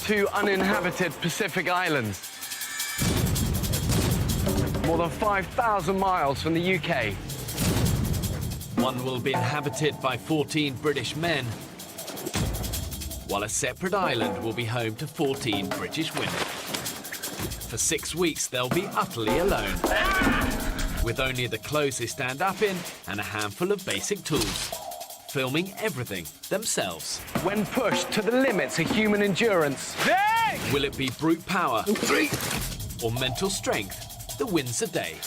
two uninhabited Pacific islands. More than 5,000 miles from the UK. One will be inhabited by 14 British men, while a separate island will be home to 14 British women. For 6 weeks, they'll be utterly alone, with only the clothes they stand up in and a handful of basic tools, filming everything themselves. When pushed to the limits of human endurance. Will it be brute power or mental strength that wins the day?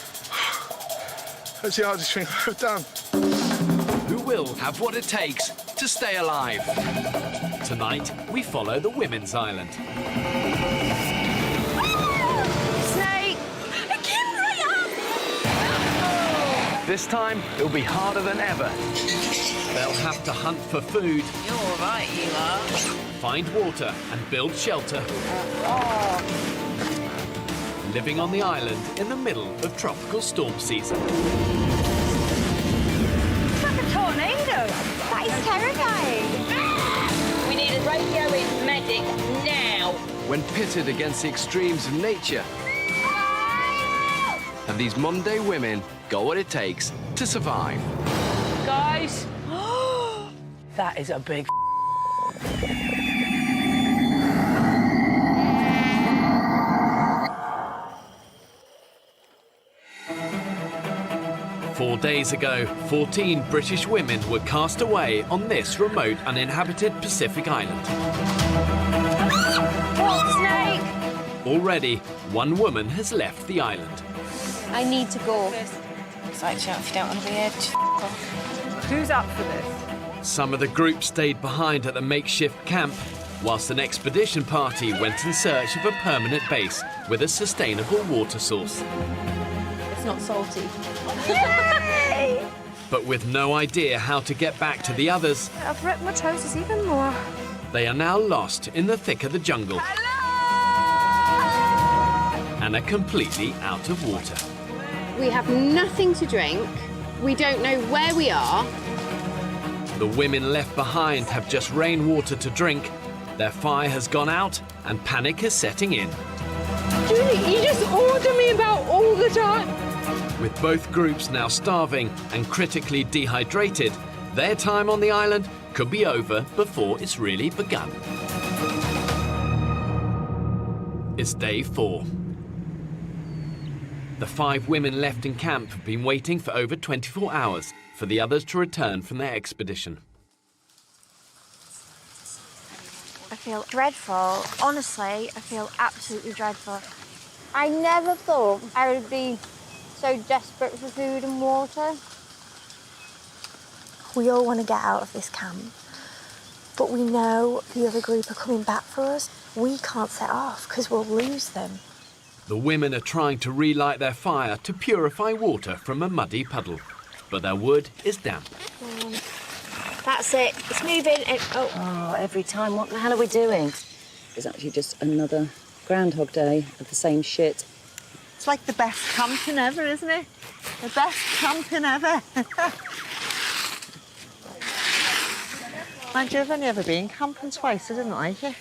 That's the hardest thing I've done. Who will have what it takes to stay alive? Tonight, we follow the women's island. Snake! It came right up! This time, it'll be harder than ever. They'll have to hunt for food, You're all right, you are. find water and build shelter. Living on the island in the middle of tropical storm season. It's like a tornado. That is terrifying. We need a radio-in medic now. When pitted against the extremes of nature, have these modern-day women got what it takes to survive? Guys. That is a big 4 days ago, 14 British women were cast away on this remote, uninhabited Pacific island. What, Snake? Already, one woman has left the island. I need to go. It's like, if you don't want to be here, Who's up for this? Some of the group stayed behind at the makeshift camp, whilst an expedition party went in search of a permanent base with a sustainable water source. It's not salty. But with no idea how to get back to the others, I've ripped my toes even more. they are now lost in the thick of the jungle and are completely out of water. We have nothing to drink. We don't know where we are. The women left behind have just rainwater to drink. Their fire has gone out and panic is setting in. Julie, you just order me about all the time. With both groups now starving and critically dehydrated, their time on the island could be over before it's really begun. It's day 4. The 5 women left in camp have been waiting for over 24 hours for the others to return from their expedition. I feel dreadful. Honestly, I feel absolutely dreadful. I never thought I would be so desperate for food and water. We all want to get out of this camp, but we know the other group are coming back for us. We can't set off because we'll lose them. The women are trying to relight their fire to purify water from a muddy puddle, but their wood is damp. That's it. It's moving. Oh, every time. What the hell are we doing? It's actually just another Groundhog Day of the same shit. It's like the best camping ever, isn't it? The best camping ever. Mind you, I've only ever been camping twice. I didn't like it.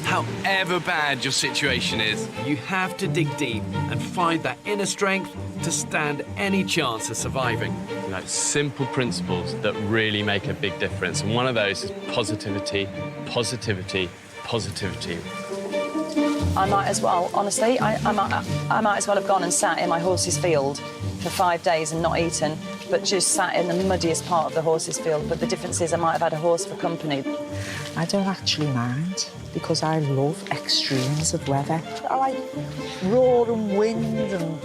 However bad your situation is, You have to dig deep and find that inner strength to stand any chance of surviving. Simple principles that really make a big difference. And one of those is positivity, positivity, positivity. I might as well, honestly, I might as well have gone and sat in my horse's field for 5 days and not eaten, but just sat in the muddiest part of the horse's field. But the difference is I might have had a horse for company. I don't actually mind because I love extremes of weather. I like roaring wind and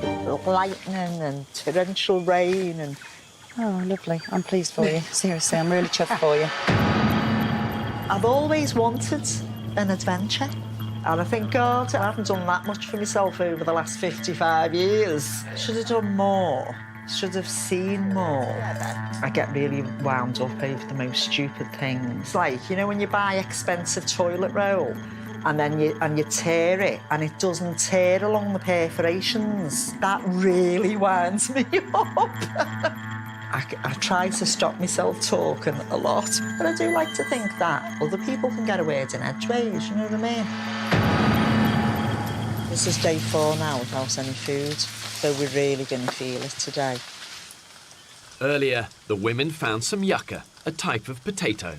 lightning and torrential rain and... Oh, lovely. I'm pleased for you. Seriously, I'm really chuffed for you. I've always wanted an adventure. And I think, God, I haven't done that much for myself over the last 55 years. Should have done more. Should have seen more. I get really wound up over the most stupid things. Like, you know, when you buy expensive toilet roll and then you tear it and it doesn't tear along the perforations. That really winds me up. I try to stop myself talking a lot, but I do like to think that other people can get a word in edgeways, you know what I mean? This is day 4 now without any food, so we're really going to feel it today. Earlier, the women found some yucca, a type of potato.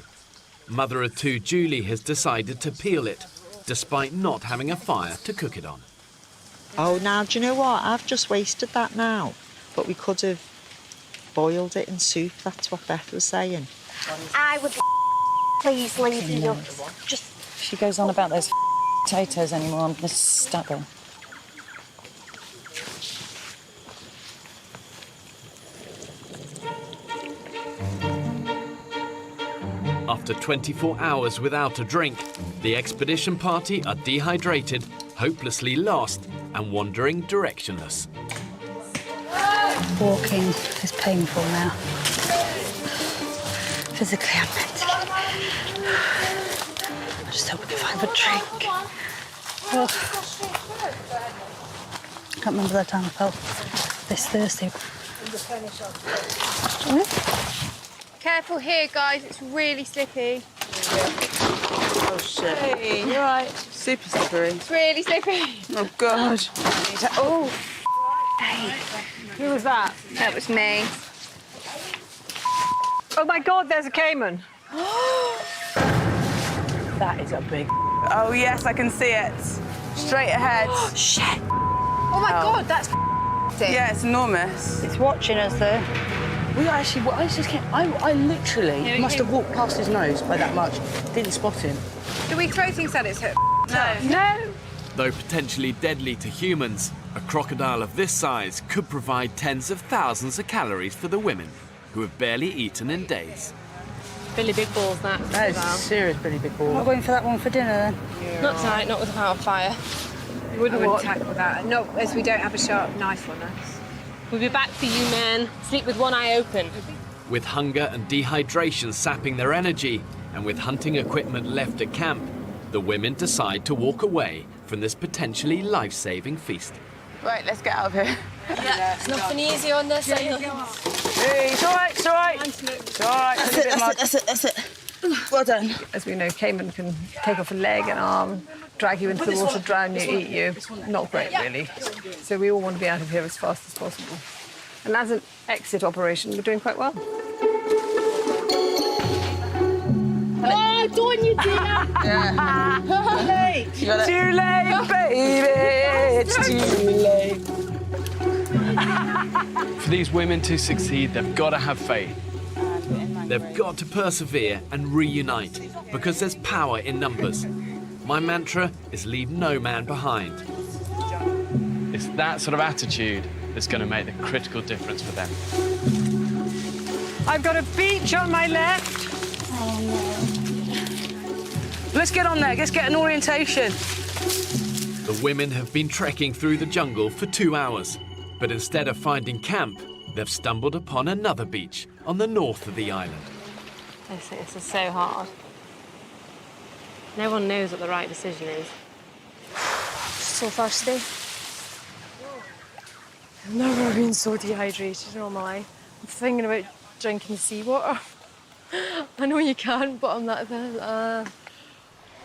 Mother of 2 Julie has decided to peel it, despite not having a fire to cook it on. Oh, now, do you know what? I've just wasted that now, but we could have boiled it in soup, that's what Beth was saying. I would please leave the yucks. Just If she goes on about those potatoes anymore, I'm going to stab her. After 24 hours without a drink, the expedition party are dehydrated, hopelessly lost, and wandering directionless. Walking is painful now. Physically and mentally. I just hope we can find a drink. Oh. I can't remember the time I felt this thirsty. Careful here, guys. It's really slippy. Oh, shit. Hey, you're right. Super slippery. It's really slippy. Oh, God. Oh. Hey. Who was that? That was me. Oh my God, there's a caiman. That is a big. Oh, yes, I can see it. Straight ahead. Shit. Oh my God, that's Yeah, it's enormous. It's watching us though. We actually, well, I just can't. I literally must have walked past his nose by that much. Didn't spot him. Do we throw things at its head? No. Though potentially deadly to humans, a crocodile of this size could provide tens of thousands of calories for the women, who have barely eaten in days. Billy Big Balls, that. That is serious, Billy Big Ball. Not going for that one for dinner then. Not tonight, not without a fire. You wouldn't I wouldn't tackle that. Not as we don't have a sharp knife on us. We'll be back for you, man. Sleep with one eye open. With hunger and dehydration sapping their energy, and with hunting equipment left at camp, the women decide to walk away from this potentially life-saving feast. Right, let's get out of here. Yeah, it's nothing easy on this. Hey, it's all right, it's all right. It's all right. That's it. Well done. As we know, caiman can take off a leg, an arm, drag you into the water, drown you, eat you. Not great, really. So we all want to be out of here as fast as possible. And as an exit operation, we're doing quite well. Oh, Dawn, you did that! Too late, baby. It's too late. For these women to succeed, they've got to have faith. They've got to persevere and reunite, because there's power in numbers. My mantra is leave no man behind. It's that sort of attitude that's going to make the critical difference for them. I've got a beach on my left. Let's get on there. Let's get an orientation. The women have been trekking through the jungle for 2 hours, but instead of finding camp, they've stumbled upon another beach on the north of the island. This is so hard. No one knows what the right decision is. so thirsty. I've never been so dehydrated in all my life. I'm thinking about drinking seawater. I know you can't, but I'm like that.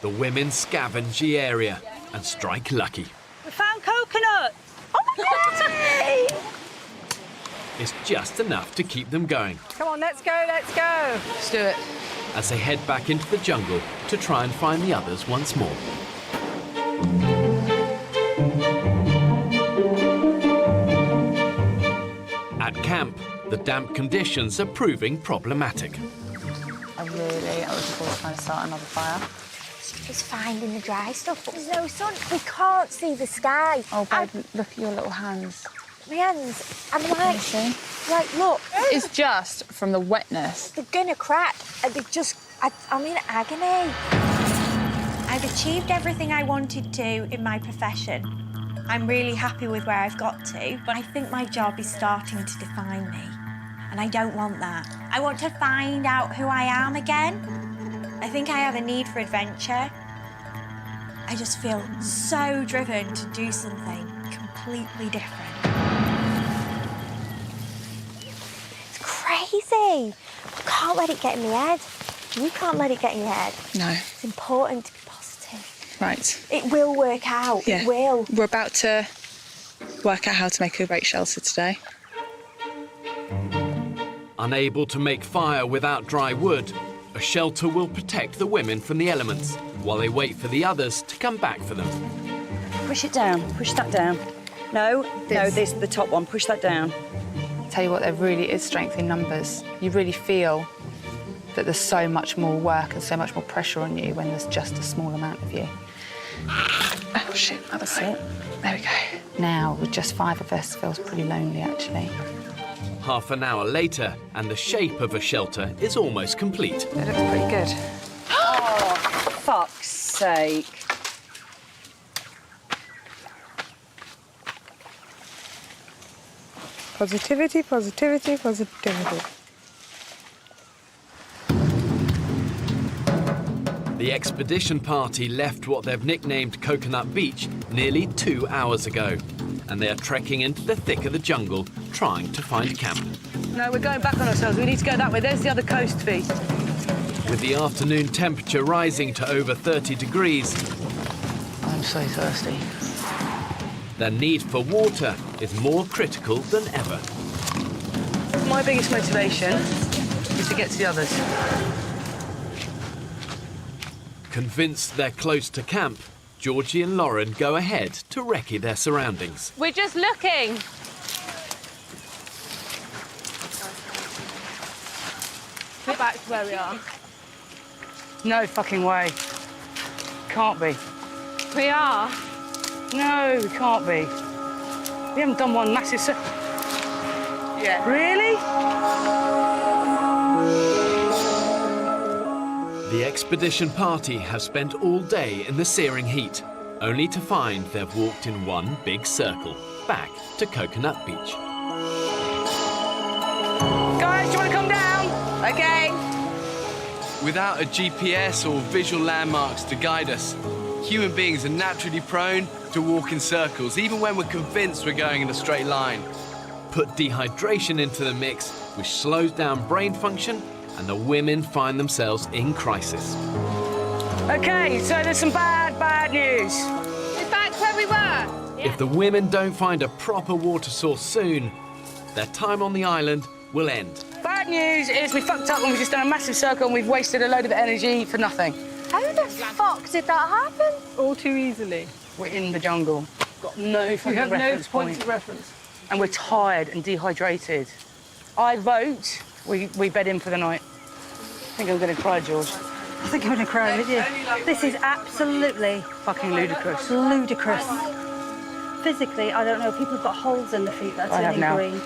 The women scavenge the area and strike lucky. We found coconut! Oh my God! It's just enough to keep them going Come on, let's go, let's go! Let's do it. as they head back into the jungle to try and find the others once more. At camp, the damp conditions are proving problematic. I was supposed to try to start another fire. Just finding the dry stuff, but there's no sun. We can't see the sky. Oh, babe, look at your little hands. My hands, I'm like, look. It's just from the wetness. They're gonna crack. And they just, I'm in agony. I've achieved everything I wanted to in my profession. I'm really happy with where I've got to, but I think my job is starting to define me. And I don't want that. I want to find out who I am again. I think I have a need for adventure. I just feel so driven to do something completely different. It's crazy. crazy. I can't let it get in my head. You can't let it get in your head. No. It's important to be positive. Right. It will work out. Yeah. It will. We're about to work out how to make a great shelter today. Unable to make fire without dry wood, a shelter will protect the women from the elements while they wait for the others to come back for them. Push it down. Push that down. No, this the top one. Push that down. Tell you what, there really is strength in numbers. You really feel that there's so much more work and so much more pressure on you when there's just a small amount of you. Oh, shit, that's it. There we go. Now, with just 5 of us, feels pretty lonely, actually. Half an hour later, and the shape of a shelter is almost complete. It looks pretty good. Oh, fuck's sake. Positivity, positivity, positivity. The expedition party left what they've nicknamed Coconut Beach nearly 2 hours ago, and they are trekking into the thick of the jungle, trying to find camp. No, we're going back on ourselves. We need to go that way. There's the other coast, Fee. With the afternoon temperature rising to over 30 degrees, I'm so thirsty. their need for water is more critical than ever. My biggest motivation is to get to the others. Convinced they're close to camp, Georgie and Lauren go ahead to recce their surroundings. We're just looking. Go back to where we are. No fucking way. Can't be. We are. No, we can't be. We haven't done one massive... Yeah. Really? The expedition party have spent all day in the searing heat, only to find they've walked in one big circle, back to Coconut Beach. Guys, do you want to come down? OK. Without a GPS or visual landmarks to guide us, human beings are naturally prone to walk in circles, even when we're convinced we're going in a straight line. Put dehydration into the mix, which slows down brain function, and the women find themselves in crisis. OK, so there's some bad news. We're back where we were. If the women don't find a proper water source soon, their time on the island will end. Bad news is we fucked up and we've just done a massive circle and we've wasted a load of energy for nothing. How the fuck did that happen? All too easily. We're in the jungle. Got no fucking We have no reference points point. of reference. And we're tired and dehydrated. I vote we bed in for the night. I think I'm going to cry, George. I think I'm going to cry with you. This is absolutely fucking ludicrous. Ludicrous. Physically, I don't know. People have got holes in their feet that are turning green.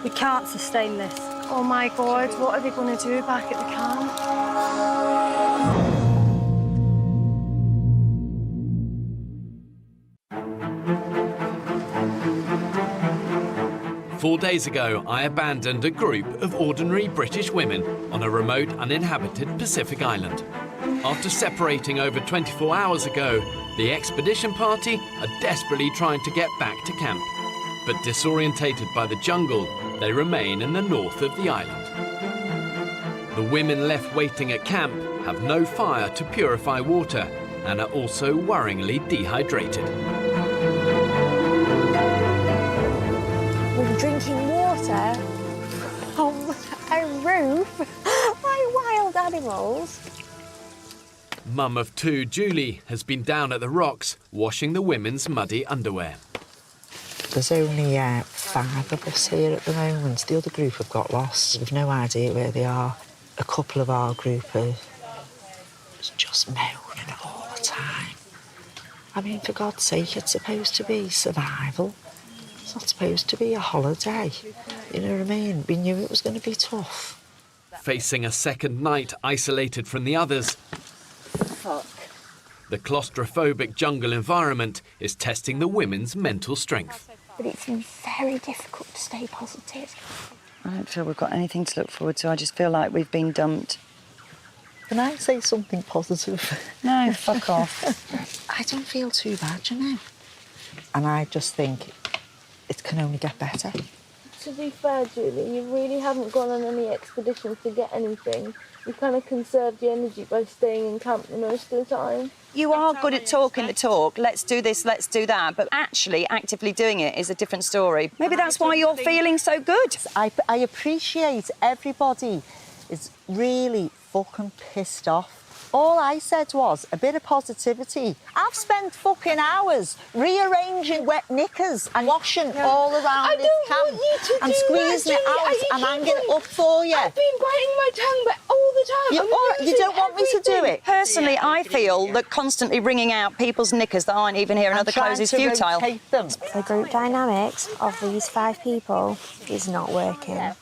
We can't sustain this. Oh my God, what are they going to do back at the camp? 4 days ago, I abandoned a group of ordinary British women on a remote, uninhabited Pacific island. After separating over 24 hours ago, the expedition party are desperately trying to get back to camp. But disorientated by the jungle, they remain in the north of the island. The women left waiting at camp have no fire to purify water and are also worryingly dehydrated. We're drinking water from a roof like wild animals. Mum of two, Julie, has been down at the rocks washing the women's muddy underwear. There's only 5 of us here at the moment. The other group have got lost. We've no idea where they are. A couple of our group are just moaning all the time. I mean, for God's sake, it's supposed to be survival. It's not supposed to be a holiday. You know what I mean? We knew it was going to be tough. Facing a second night isolated from the others, Fuck. the claustrophobic jungle environment is testing the women's mental strength. But it's very difficult to stay positive. I don't feel we've got anything to look forward to. I just feel like we've been dumped. Can I say something positive? No, fuck off. I don't feel too bad, you know. And I just think it can only get better. To be fair, Julie, you really haven't gone on any expeditions to get anything. You kind of conserved your energy by staying in camp the most of the time. You are good at talking the talk. Let's do this, let's do that. But actually, actively doing it is a different story. Maybe that's why you're feeling so good. I appreciate everybody is really fucking pissed off. All I said was a bit of positivity. I've spent fucking hours rearranging wet knickers and washing all around this camp and squeezing it out and hanging it up for you. I've been biting my tongue but all the time. You don't want me to do it? Personally, I feel that constantly wringing out people's knickers that aren't even here in other clothes is futile. The group dynamics of these 5 people is not working.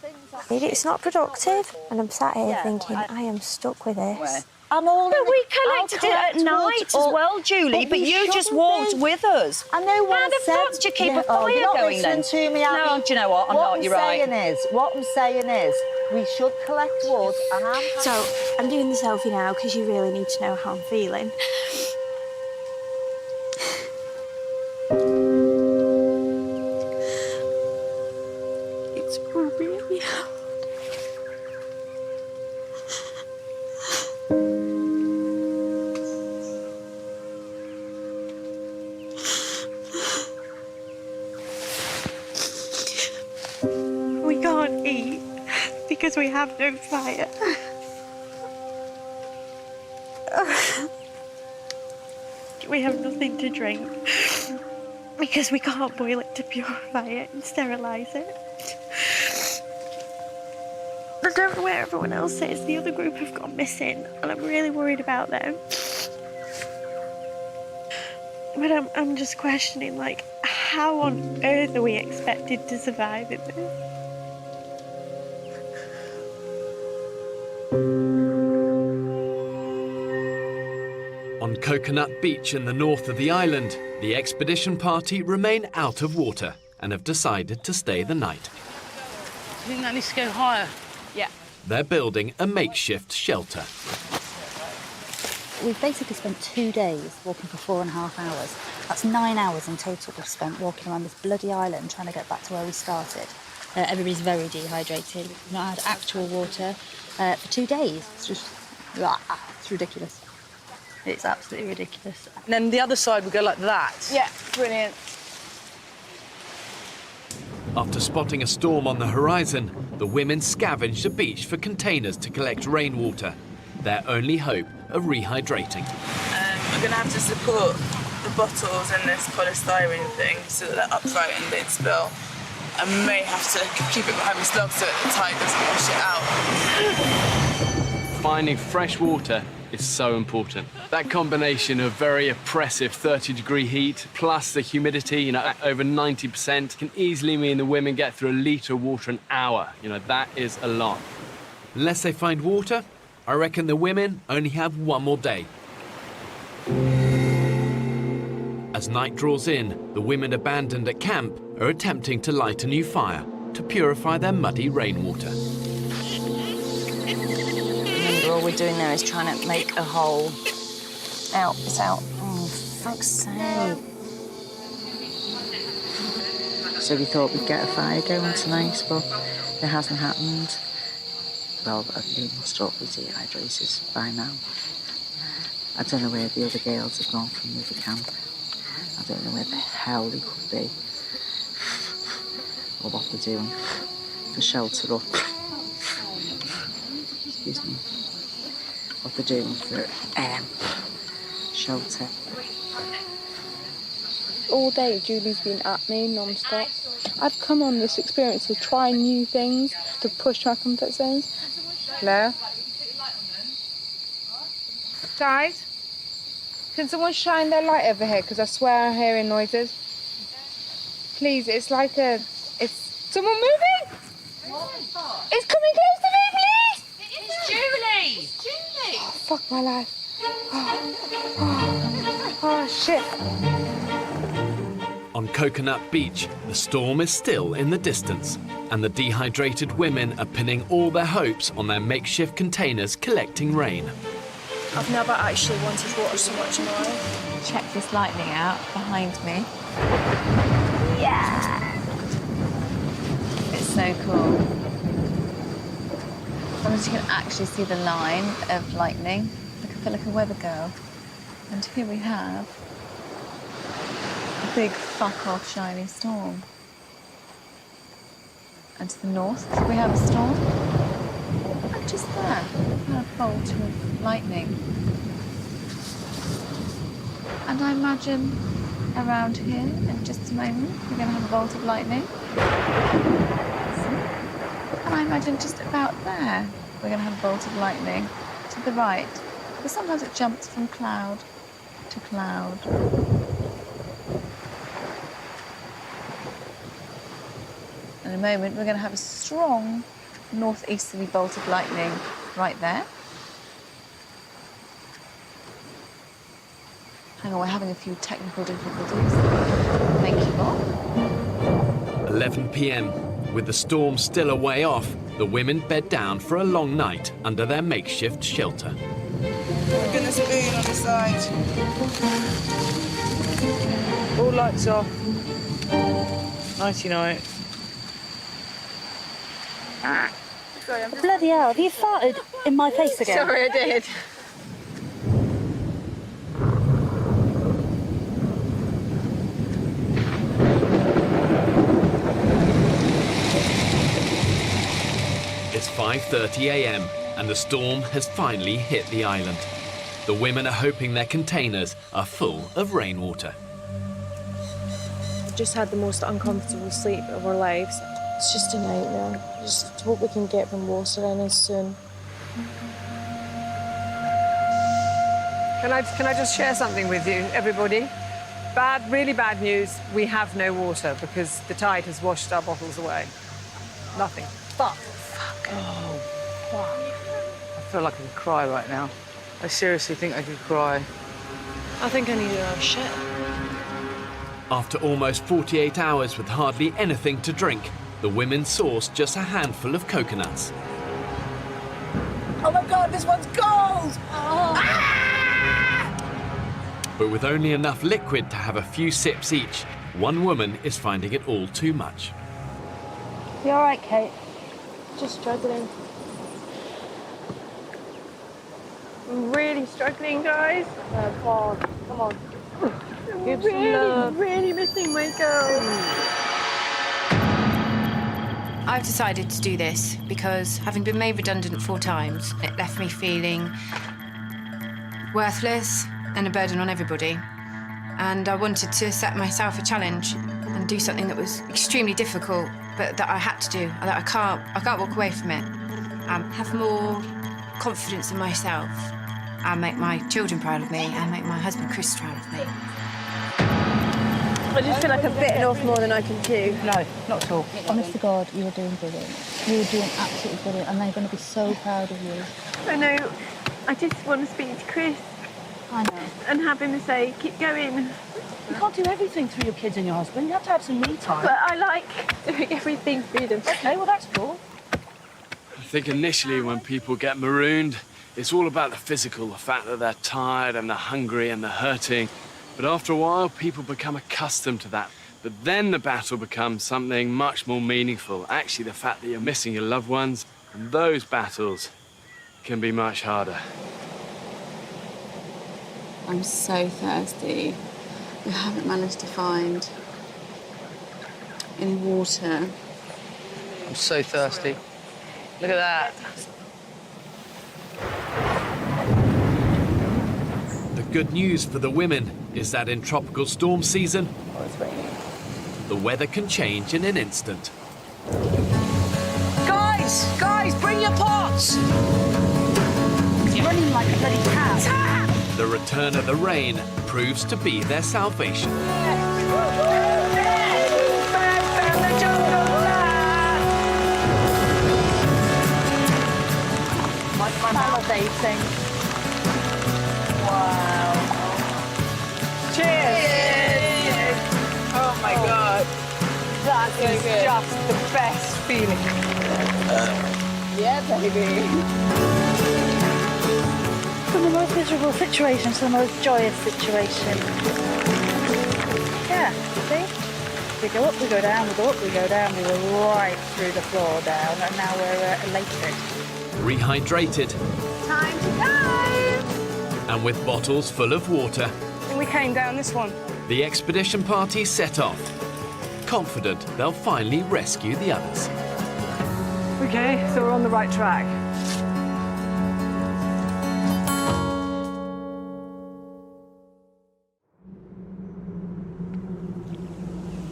It's not productive, and I'm sat here thinking, I am stuck with this. I'm all But we collected it at night as well, Julie, but you just walked with us. I know what How the fuck do you keep a fire going then? To me, No, do you know what? I'm not, you're right. What I'm saying is, we should collect wood and So, I'm doing the selfie now because you really need to know how I'm feeling. It's really hard. We can't eat because we have no fire. We have nothing to drink because we can't boil it to purify it and sterilise it. I don't know where everyone else is. The other group have gone missing and I'm really worried about them. But I'm just questioning, like, how on earth are we expected to survive in this? On Coconut Beach in the north of the island, the expedition party remain out of water and have decided to stay the night. I think that needs to go higher. Yeah. They're building a makeshift shelter. We've basically spent 2 days walking for 4.5 hours. That's 9 hours in total we've spent walking around this bloody island trying to get back to where we started. Everybody's very dehydrated. We've not had actual water for 2 days. It's just, it's ridiculous. It's absolutely ridiculous. And then the other side would go like that. Yeah, brilliant. After spotting a storm on the horizon, the women scavenged the beach for containers to collect rainwater, their only hope of rehydrating. I'm going to have to support the bottles in this polystyrene thing so that they're upright and don't spill. I may have to keep it behind my slug so that the tide doesn't wash it out. Finding fresh water is so important. That combination of very oppressive 30-degree heat plus the humidity, at over 90%, can easily mean the women get through a litre of water an hour. That is a lot. Unless they find water, I reckon the women only have one more day. As night draws in, the women abandoned at camp are attempting to light a new fire to purify their muddy rainwater. All we're doing now is trying to make a hole. Out, it's out. Oh, fuck's sake. So we thought we'd get a fire going tonight, but it hasn't happened. Well, we must all be dehydrated by now. I don't know where the other girls have gone from the other camp. I don't know where the hell they could be. Or what they're doing to shelter up. Excuse me. What they're doing for shelter. All day, Julie's been at me non-stop. I've come on this experience to try new things, to push my comfort zones. Hello? Guys? Can someone shine their light over here? Because I swear I'm hearing noises. Please, it's like a... It's... Someone moving? It's coming close to me, please! It's Julie! It's Julie! Oh, fuck my life. Oh, shit. On Coconut Beach, the storm is still in the distance, and the dehydrated women are pinning all their hopes on their makeshift containers collecting rain. I've never actually wanted water so much in my life. Check this lightning out behind me. Yeah! It's so cool. As you can actually see the line of lightning. Look, I feel like a weather girl. And here we have a big fuck-off shiny storm. And to the north, we have a storm. And just there, a bolt of lightning. And I imagine around here, in just a moment, we're going to have a bolt of lightning. And I imagine just about there, we're going to have a bolt of lightning to the right. Because sometimes it jumps from cloud to cloud. In a moment, we're going to have a strong northeasterly bolt of lightning right there. Hang on, we're having a few technical difficulties. Thank you, Bob. 11 p.m. With the storm still a way off, the women bed down for a long night under their makeshift shelter. Oh, goodness, being on the side. All lights off. Nighty-night. Bloody hell, have you farted in my face again? Sorry, I did. It's 5:30 a.m. and the storm has finally hit the island. The women are hoping their containers are full of rainwater. We've just had the most uncomfortable sleep of our lives. It's just a nightmare. Just hope we can get from water in as soon. Can I just share something with you, everybody? Really bad news. We have no water because the tide has washed our bottles away. Nothing. Fuck. Oh, fuck. I feel like I could cry right now. I seriously think I could cry. I think I need another shit. After almost 48 hours with hardly anything to drink, the women sourced just a handful of coconuts. Oh my God, this one's cold! Oh. But with only enough liquid to have a few sips each, one woman is finding it all too much. You all right, Kate? Just struggling. I'm really struggling, guys. God, come on. I'm really missing my girl. I've decided to do this because, having been made redundant 4 times, it left me feeling worthless and a burden on everybody. And I wanted to set myself a challenge and do something that was extremely difficult, but that I had to do, that I can't walk away from it. Have more confidence in myself and make my children proud of me and make my husband Chris proud of me. I just feel like I've bitten off more than I can chew. No, not at all. Honest to God, you were doing brilliant. You were doing absolutely brilliant, and they're going to be so proud of you. I know. I just want to speak to Chris. I know. And have him say, keep going. You can't do everything through your kids and your husband. You have to have some me time. But I like doing everything through them. Okay, well, that's cool. I think initially when people get marooned, it's all about the physical, the fact that they're tired and they're hungry and they're hurting. But after a while, people become accustomed to that. But then the battle becomes something much more meaningful. Actually, the fact that you're missing your loved ones, and those battles can be much harder. I'm so thirsty. We haven't managed to find any water. I'm so thirsty. Look at that. The good news for the women is that in tropical storm season, the weather can change in an instant. Guys, bring your pots! He's running like a bloody cat. The return of the rain proves to be their salvation. Salivating. Wow. Cheers! Oh my God. That So is good. just the best feeling. Yeah, baby. From the most miserable situation to the most joyous situation. Yeah, see? We go up, we go down, we go up, we go down. We were right through the floor down, and now we're elated. Rehydrated Time to go! and with bottles full of water, And we came down this one. the expedition party set off, confident they'll finally rescue the others. Okay, so we're on the right track.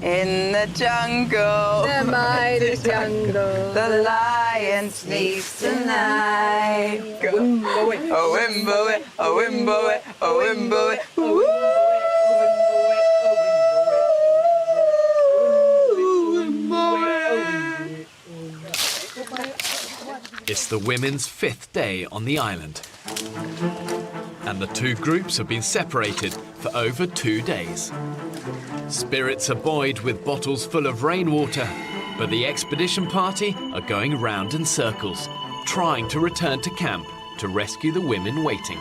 In the jungle, The mighty jungle, the lion sleeps tonight. Oh, Wimboe, oh, Wimboe, oh, Wimboe. It's the women's 5th day on the island. And the two groups have been separated for over 2 days. Spirits are buoyed with bottles full of rainwater, but the expedition party are going round in circles, trying to return to camp to rescue the women waiting.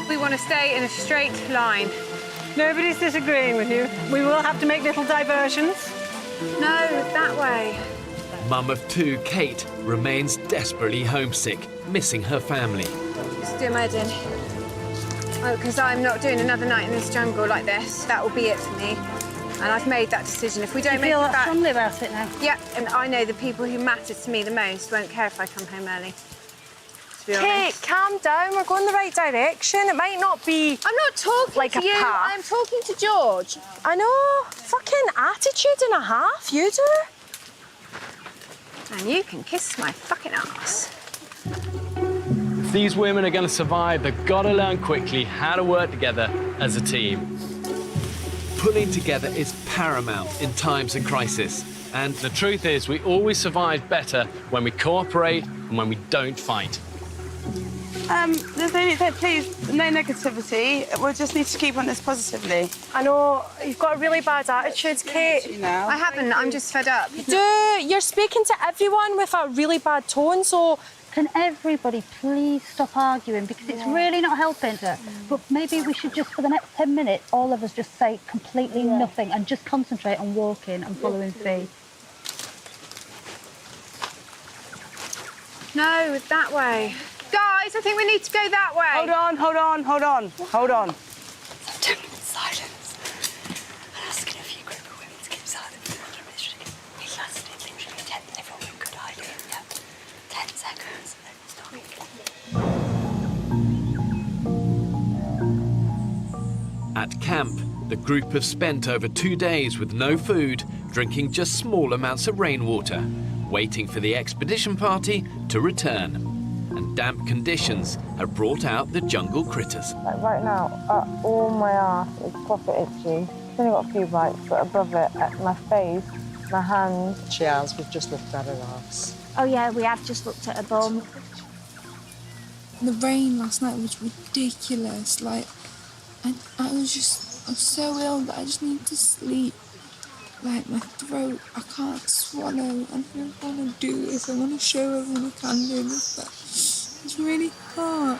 We want to stay in a straight line. Nobody's disagreeing with you. We will have to make little diversions. No, that way. Mum of 2, Kate, remains desperately homesick, missing her family. Let's do my din. Oh, because I'm not doing another night in this jungle like this. That will be it for me. And I've made that decision. If we don't make feel it back... strongly about it now? Yeah, and I know the people who matter to me the most won't care if I come home early. To be Kate, honest. calm down. We're going the right direction. It might not be. I'm not talking like to a you. path. I'm talking to George. I know. Fucking attitude and a half. You do. And you can kiss my fucking ass. If these women are going to survive, they've got to learn quickly how to work together as a team. Pulling together is paramount in times of crisis. And the truth is, we always survive better when we cooperate and when we don't fight. There's only, please, no negativity. We just need to keep on this positively. I know you've got a really bad attitude, Kate. You know. I haven't. I'm just fed up. You do. You're speaking to everyone with a really bad tone, so. Can everybody please stop arguing, because it's really not helping. But maybe we should just, for the next 10 minutes, all of us just say completely nothing and just concentrate on walking and following Fee. No, that way. Guys, I think we need to go that way. Hold on, hold on, hold on, hold on. 10 minutes silence. I'm asking a few group of women to keep silent for the mystery. We lasted literally 10 minutes. Everyone could hide it. Yeah. 10 seconds. At camp, the group have spent over 2 days with no food, drinking just small amounts of rainwater, waiting for the expedition party to return. And damp conditions have brought out the jungle critters. Like right now, all my arse is proper itchy. I've only got a few bites, but above it, my face, my hands. She has. We've just looked at her arse. Oh yeah, we have just looked at a bum. The rain last night was ridiculous. Like, I'm so ill that I just need to sleep. Like, my throat, I can't swallow. I don't want to do this. I want to show everyone I can do this, but it's really hard.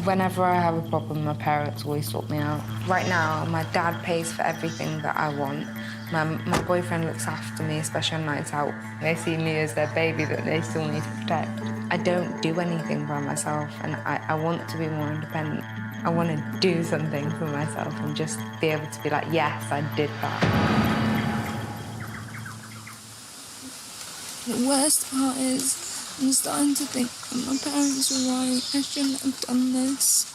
Whenever I have a problem, my parents always sort me out. Right now, my dad pays for everything that I want. My boyfriend looks after me, especially on nights out. They see me as their baby that they still need to protect. I don't do anything by myself, and I want to be more independent. I want to do something for myself and just be able to be like, yes, I did that. The worst part is I'm starting to think that my parents were right. I shouldn't have done this.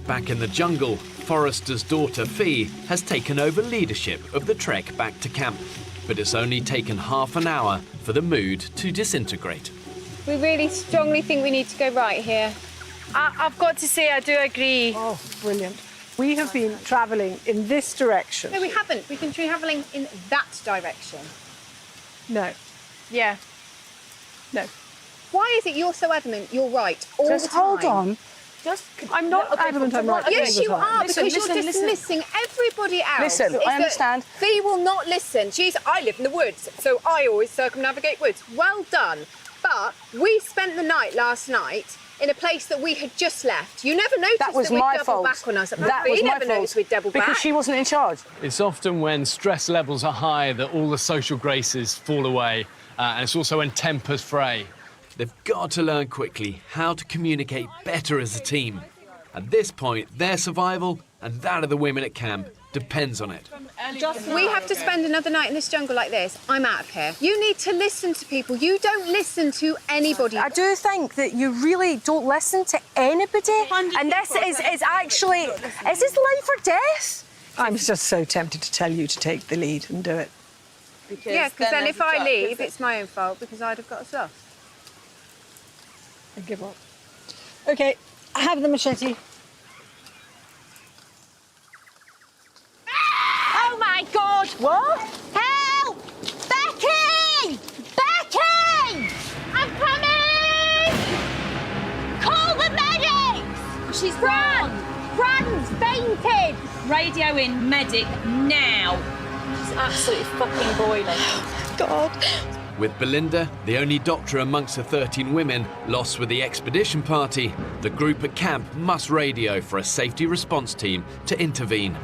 Back in the jungle, Forrester's daughter, Fee, has taken over leadership of the trek back to camp. But it's only taken half an hour for the mood to disintegrate. We really strongly think we need to go right here. I've got to say, I do agree. Oh, brilliant. We have been travelling in this direction. No, we haven't. We've been travelling in that direction. No. Yeah. No. Why is it you're so adamant you're right all Just the time? hold on. I'm not adamant I'm right. Yes, you are, Listen, because you're dismissing everybody else. Listen, I understand. Fee will not listen. I live in the woods, so I always circumnavigate woods. Well done. But we spent the night last night in a place that we had just left. You never noticed That was we'd my double fault. back on us. That we was my never fault. noticed we'd double back. Because she wasn't in charge. It's often when stress levels are high that all the social graces fall away, and it's also when tempers fray. They've got to learn quickly how to communicate better as a team. At this point, their survival and that of the women at camp depends on it. We have to spend another night in this jungle like this. I'm out of here. You need to listen to people. You don't listen to anybody. I do think that you really don't listen to anybody. And this is actually, is this life or death? I'm just so tempted to tell you to take the lead and do it. Yeah, because then if I leave, it's my own fault because I'd have got us lost. I give up. OK, I have the machete. Oh my God! What? Help! Becky! Becky! I'm coming! Call the medics! She's Fran! Fran's fainted! Radio in medic now. She's absolutely fucking boiling. God. With Belinda, the only doctor amongst the 13 women, lost with the expedition party, the group at camp must radio for a safety response team to intervene.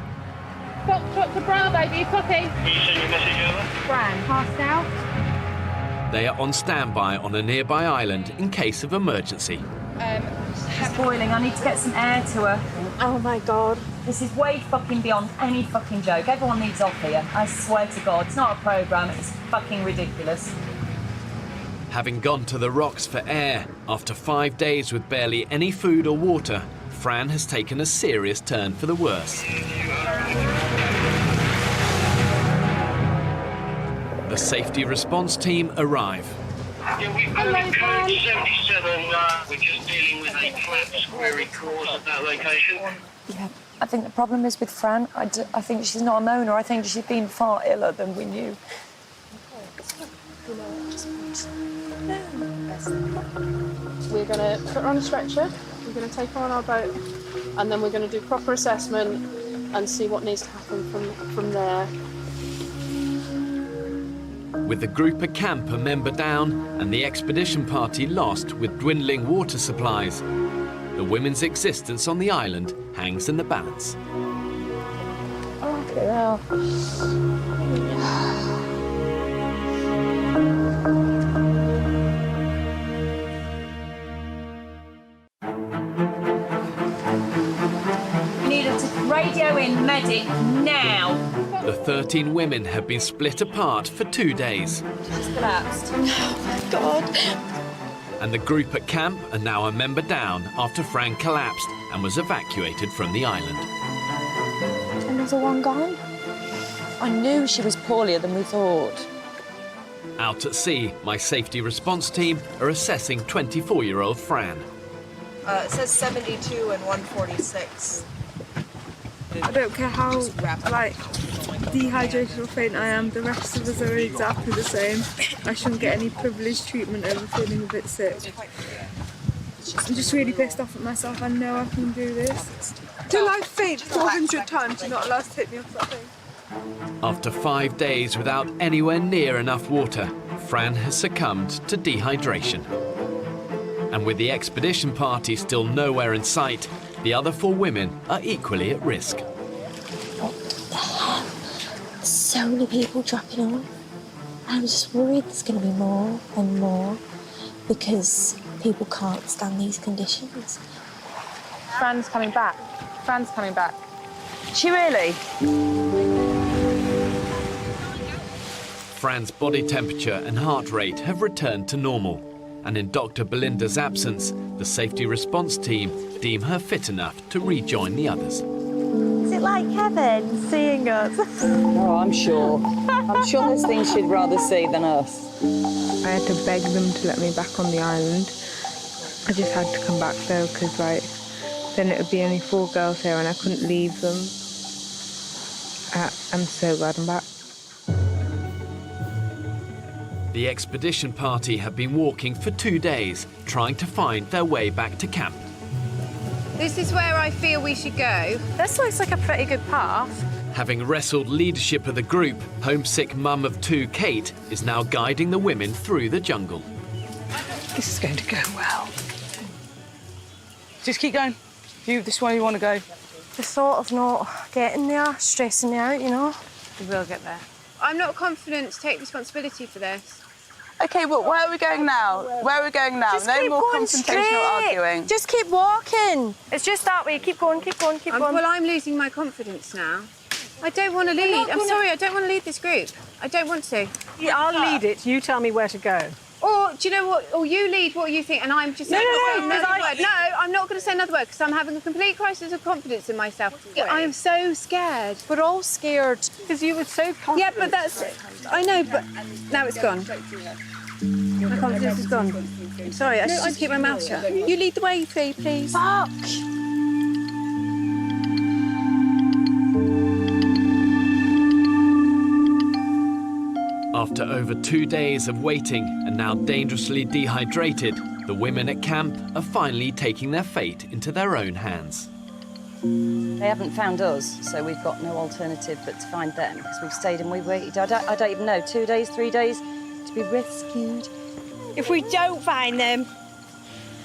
Foxtrot to Bravo, do you copy? Can you send your message over? Fran, passed out. They are on standby on a nearby island in case of emergency. She's boiling. I need to get some air to her. Oh my God. This is way fucking beyond any fucking joke. Everyone needs off here. I swear to God, it's not a programme, it's fucking ridiculous. Having gone to the rocks for air, after 5 days with barely any food or water, Fran has taken a serious turn for the worse. The safety response team arrive. Yeah, we've got a code 77. We're just dealing with a collapse query cause at that location. Yeah, I think the problem is with Fran. I think she's not a moaner. I think she's been far iller than we knew. We're going to put her on a stretcher, we're going to take her on our boat, and then we're going to do proper assessment and see what needs to happen from there. With the group at camp a member down and the expedition party lost with dwindling water supplies, the women's existence on the island hangs in the balance. Okay, now. We need her to radio in medic now. The 13 women have been split apart for 2 days. She's collapsed. Oh my God. And the group at camp are now a member down after Fran collapsed and was evacuated from the island. Another one gone? I knew she was poorlier than we thought. Out at sea, my safety response team are assessing 24-year-old Fran. It says 72 and 146. I don't care how, like, dehydrated or faint I am, the rest of us are exactly the same. I shouldn't get any privileged treatment over feeling a bit sick. I'm just really pissed off at myself. I know I can do this. Till I faint 400 times, you're not allowed to take me off that thing. After 5 days without anywhere near enough water, Fran has succumbed to dehydration. And with the expedition party still nowhere in sight, the other 4 women are equally at risk. So many people dropping off. I'm just worried there's going to be more and more because people can't stand these conditions. Fran's coming back. Fran's coming back. She really? Fran's body temperature and heart rate have returned to normal. And in Dr. Belinda's absence, the safety response team deem her fit enough to rejoin the others. Is it like heaven seeing us? Oh, I'm sure. I'm sure there's things she'd rather see than us. I had to beg them to let me back on the island. I just had to come back though, because like, then it would be only 4 girls here and I couldn't leave them. I'm so glad I'm back. The expedition party have been walking for 2 days, trying to find their way back to camp. This is where I feel we should go. This looks like a pretty good path. Having wrestled leadership of the group, homesick mum of 2 Kate is now guiding the women through the jungle. This is going to go well. Just keep going. This way you want to go. The thought of not getting there, stressing me out, you know. We will get there. I'm not confident to take responsibility for this. Okay, but where are we going now? Where are we going now? Just No keep more going confrontation or straight. arguing. Just keep walking. It's just that way. Keep going, keep going, keep going. Well, I'm losing my confidence now. I don't want to lead. I'm sorry, I don't want to lead this group. I don't want to. Yeah, I'll lead it. You tell me where to go. Or, do you know what? Or you lead what you think, and I'm just No, saying no, no, another because word. No, I'm not going to say another word because I'm having a complete crisis of confidence in myself. I am so scared. We're all scared. Because you were so confident. Yeah, but that's... I know, but now it's gone. My confidence is gone. I'm sorry, I should just keep my mouth shut. You lead the way, Fee, please. Fuck! After over 2 days of waiting and now dangerously dehydrated, the women at camp are finally taking their fate into their own hands. They haven't found us, so we've got no alternative but to find them, because we've stayed and we've waited. I don't even know, 2 days, 3 days to be rescued. If we don't find them,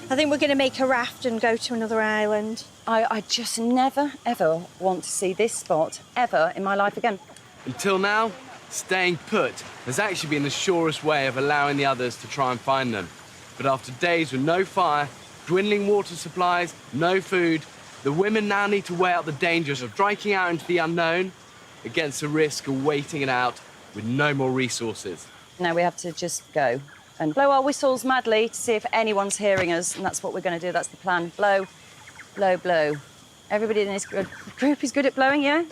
I think we're going to make a raft and go to another island. I just never, ever want to see this spot ever in my life again. Until now, staying put has actually been the surest way of allowing the others to try and find them. But after days with no fire, dwindling water supplies, no food, the women now need to weigh out the dangers of striking out into the unknown against the risk of waiting it out with no more resources. Now we have to just go and blow our whistles madly to see if anyone's hearing us, and that's what we're going to do. That's the plan. Blow, blow, blow. Everybody in this group is good at blowing, yeah?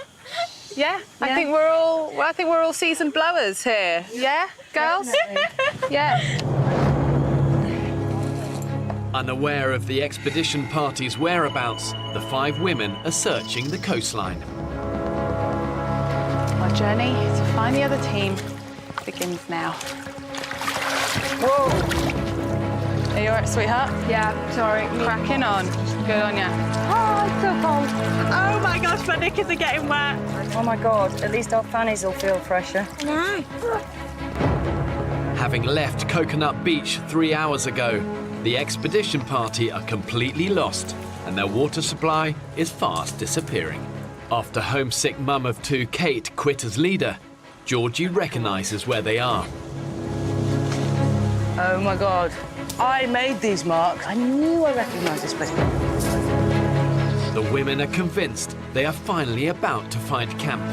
Yeah, I think we're all seasoned blowers here. Yeah, girls? Yeah. Unaware of the expedition party's whereabouts, the 5 women are searching the coastline. Our journey to find the other team begins now. Whoa! Are you all right, sweetheart? Yeah, sorry. Cracking on. Good on ya. Oh, it's so cold. Oh my gosh, my knickers are getting wet. Oh my God, at least our fannies will feel fresher. No. Having left Coconut Beach 3 hours ago, the expedition party are completely lost and their water supply is fast disappearing. After homesick mum of 2 Kate quit as leader, Georgie recognises where they are. Oh my God. I made these marks. I knew I recognised this place. The women are convinced they are finally about to find camp.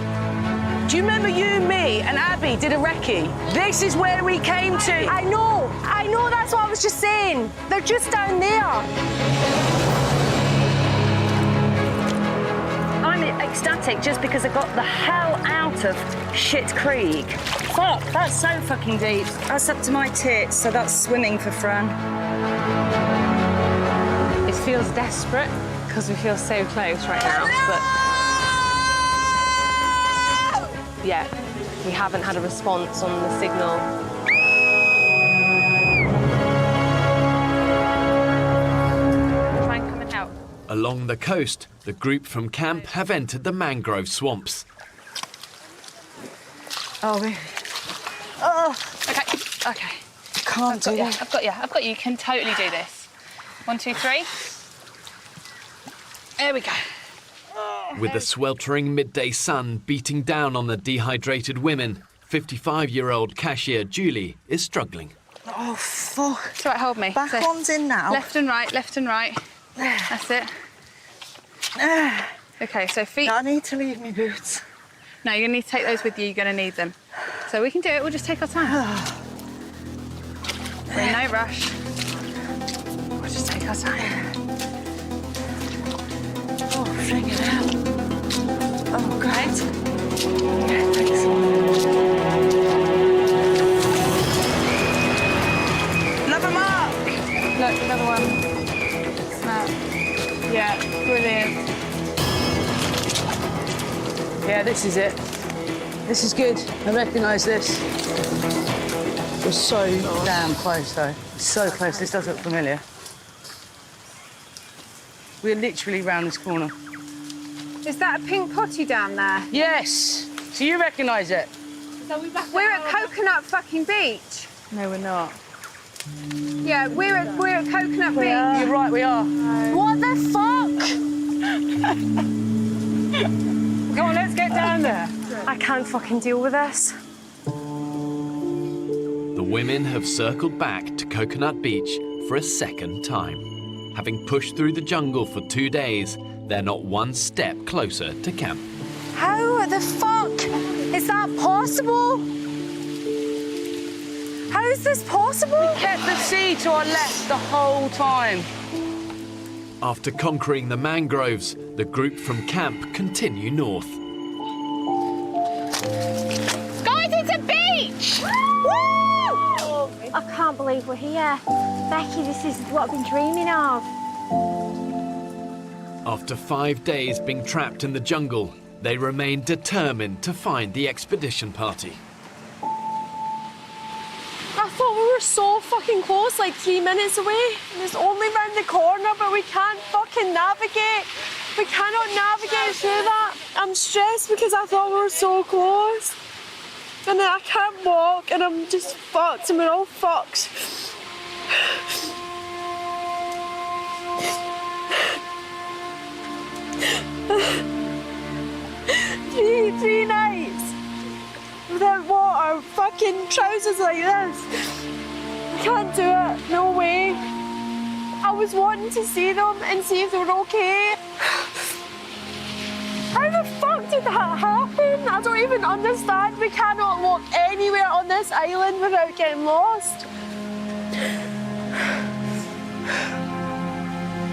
Do you remember you, me, and Abby did a recce? This is where we came to. I know, that's what I was just saying. They're just down there. I'm ecstatic just because I got the hell out of Shit Creek. Fuck, that's so fucking deep. That's up to my tits, so that's swimming for Fran. It feels desperate because we feel so close right now, but yeah, we haven't had a response on the signal. Try and come and help. Along the coast, the group from camp have entered the mangrove swamps. Oh, baby. Oh. Okay. Can't do that. I've got you. You can totally do this. 1, 2, 3. There we go. With the sweltering midday sun beating down on the dehydrated women, 55-year-old cashier Julie is struggling. Oh, fuck. It's all right, hold me. Back one's in now. Left and right, left and right. That's it. Okay, so feet... I need to leave my boots. No, you're going to need to take those with you. You're going to need them. So we can do it. We'll just take our time. So no rush. We'll just take our time. Oh, friggin' hell. Oh, Right? Yeah, thanks. Another mark. Look, another one. Snap. Yeah, brilliant. Yeah, this is it. This is good. I recognise this. We're so damn close, though. So close. This does look familiar. We're literally round this corner. Is that a pink potty down there? Yes. So you recognise it? We're at Coconut fucking Beach. No, we're not. Yeah, we're at Coconut Beach. You're right, we are. What the fuck? Come on, let's get down there. I can't fucking deal with this. The women have circled back to Coconut Beach for a second time. Having pushed through the jungle for 2 days, they're not one step closer to camp. How the fuck is that possible? How is this possible? We kept the sea to our left the whole time. After conquering the mangroves, the group from camp continue north. Guys, it's a beach! Woo! I can't believe we're here. Becky, this is what I've been dreaming of. After 5 days being trapped in the jungle, they remain determined to find the expedition party. I thought we were so fucking close, like 3 minutes away. And it's only round the corner, but we can't fucking navigate. We cannot navigate through that. I'm stressed because I thought we were so close. And then I can't walk and I'm just fucked and we're all fucked. Three nights without water, fucking trousers like this. I can't do it, no way. I was wanting to see them and see if they were okay. How the fuck did that happen? I don't even understand. We cannot walk anywhere on this island without getting lost.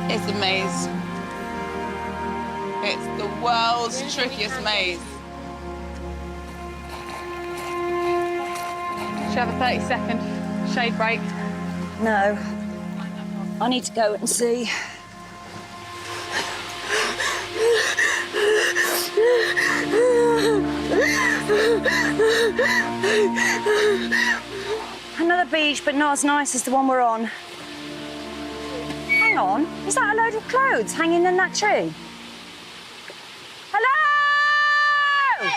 It's a maze. It's the world's trickiest maze. Should have a 30-second shade break? No. I need to go and see. Another beach, but not as nice as the one we're on. Hang on, is that a load of clothes hanging in that tree? Hello!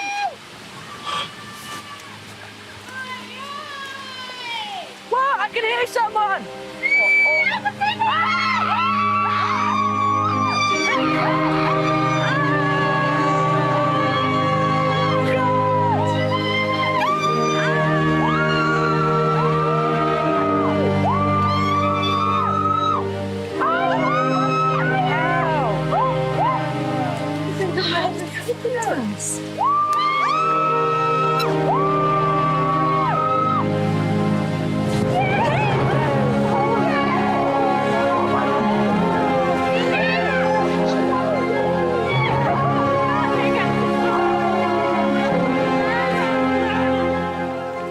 What? I can hear someone!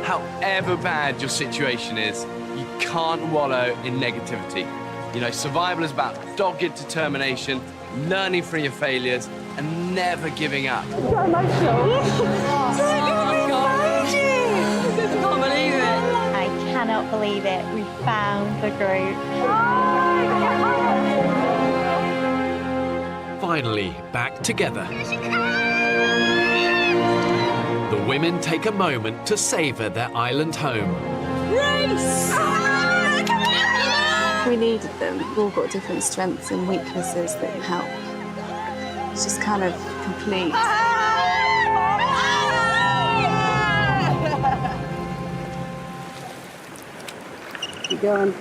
However bad your situation is, you can't wallow in negativity. You know, survival is about dogged determination, learning from your failures, and never giving up. I can't believe it. I cannot believe it. We found the group. Finally, back together. The women take a moment to savor their island home. We needed them. We've all got different strengths and weaknesses that can help. It's just kind of complete. Keep going.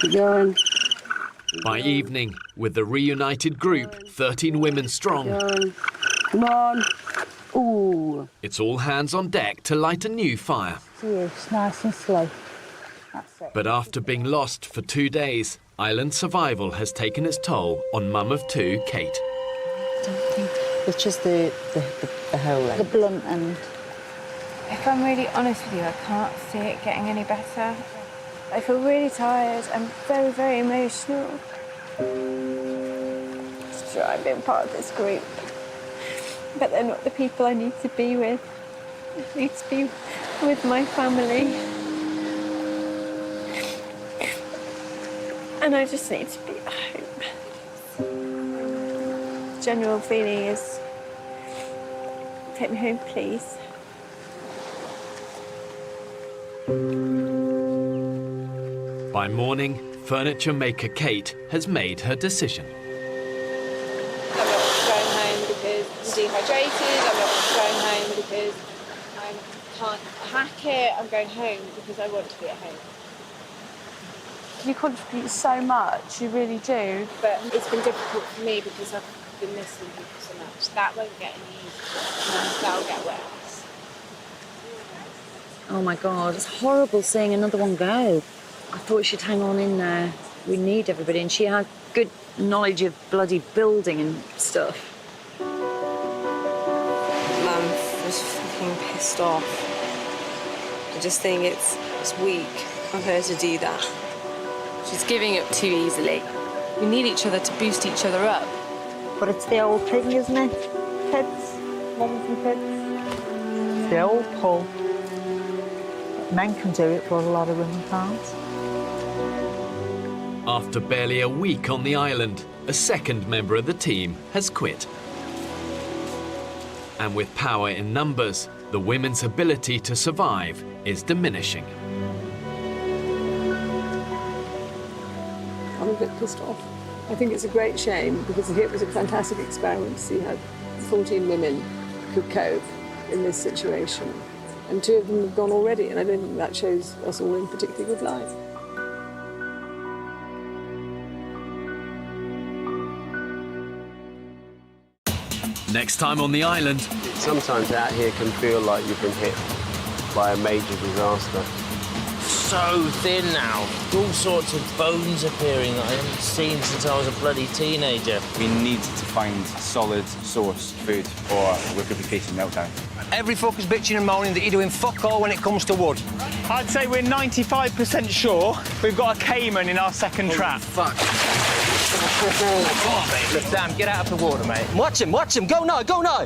Keep going. By evening, with the reunited group, 13 women strong, Come on. Ooh. it's all hands on deck to light a new fire. It's nice and slow. That's it. But after being lost for 2 days, island survival has taken its toll on mum of two, Kate. It's just the whole The blunt end. If I'm really honest with you, I can't see it getting any better. I feel really tired. I'm very, very emotional. It's trying being part of this group. But they're not the people I need to be with. I need to be with my family. And I just need to be at home. The general feeling is, take me home, please. By morning, furniture maker Kate has made her decision. I'm not going home because I'm dehydrated. I'm not going home because I can't hack it. I'm going home because I want to be at home. You contribute so much, you really do. But it's been difficult for me because I've been missing people so much. That won't get any easier. That'll get worse. Oh my God, it's horrible seeing another one go. I thought she'd hang on in there. We need everybody, and she had good knowledge of bloody building and stuff. Mum was fucking pissed off. I just think it's weak of her to do that. She's giving up too easily. We need each other to boost each other up. But it's the old thing, isn't it? Kids, mums and kids. It's the old pull. Men can do it, but a lot of women can't. After barely a week on the island, a second member of the team has quit. And with power in numbers, the women's ability to survive is diminishing. I'm a bit pissed off. I think it's a great shame because it was a fantastic experiment to see how 14 women could cope in this situation. And 2 of them have gone already, and I don't think that shows us all in particularly good light. Next time on the island. Sometimes out here can feel like you've been hit by a major disaster. So thin now. All sorts of bones appearing that I haven't seen since I was a bloody teenager. We need to find solid source food or we could be facing meltdown. Every folk is bitching and moaning that you're doing fuck all when it comes to wood. I'd say we're 95% sure we've got a caiman in our second trap. Fuck. Look, Sam, get out of the water, mate. Watch him, go now, go now!